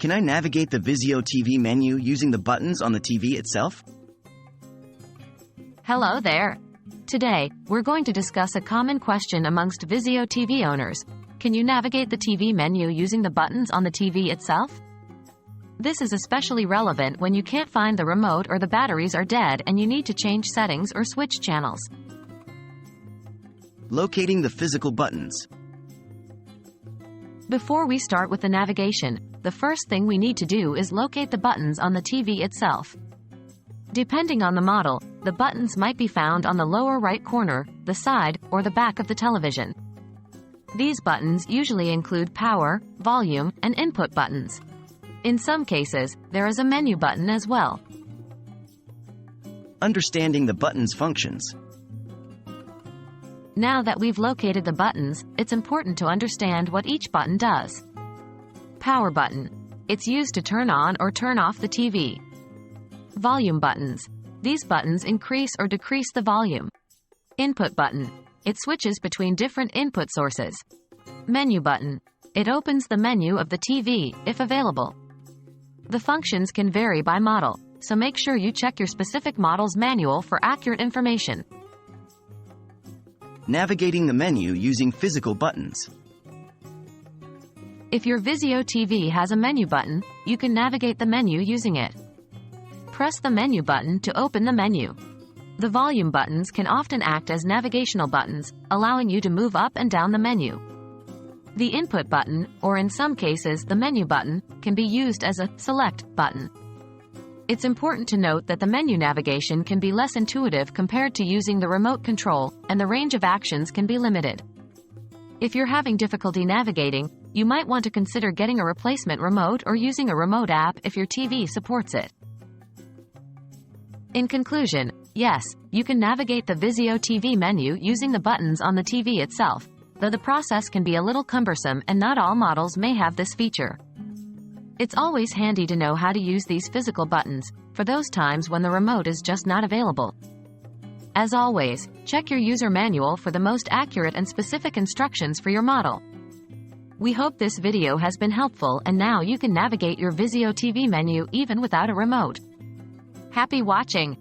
Can I navigate the Vizio TV menu using the buttons on the TV itself? Hello there. Today, we're going to discuss a common question amongst Vizio TV owners. Can you navigate the TV menu using the buttons on the TV itself? This is especially relevant when you can't find the remote or the batteries are dead and you need to change settings or switch channels. Locating the physical buttons. Before we start with the navigation, the first thing we need to do is locate the buttons on the TV itself. Depending on the model, the buttons might be found on the lower right corner, the side, or the back of the television. These buttons usually include power, volume, and input buttons. In some cases, there is a menu button as well. Understanding the buttons' functions. Now that we've located the buttons, it's important to understand what each button does. Power button. It's used to turn on or turn off the TV. Volume buttons. These buttons increase or decrease the volume. Input button. It switches between different input sources. Menu button. It opens the menu of the TV, if available. The functions can vary by model, so make sure you check your specific model's manual for accurate information. Navigating the menu using physical buttons. If your Vizio TV has a menu button, you can navigate the menu using it. Press the menu button to open the menu. The volume buttons can often act as navigational buttons, allowing you to move up and down the menu. The input button, or in some cases the menu button, can be used as a select button. It's important to note that the menu navigation can be less intuitive compared to using the remote control, and the range of actions can be limited. If you're having difficulty navigating, you might want to consider getting a replacement remote or using a remote app if your TV supports it. In conclusion, yes, you can navigate the Vizio TV menu using the buttons on the TV itself, though the process can be a little cumbersome and not all models may have this feature. It's always handy to know how to use these physical buttons, for those times when the remote is just not available. As always, check your user manual for the most accurate and specific instructions for your model. We hope this video has been helpful and now you can navigate your Vizio TV menu even without a remote. Happy watching!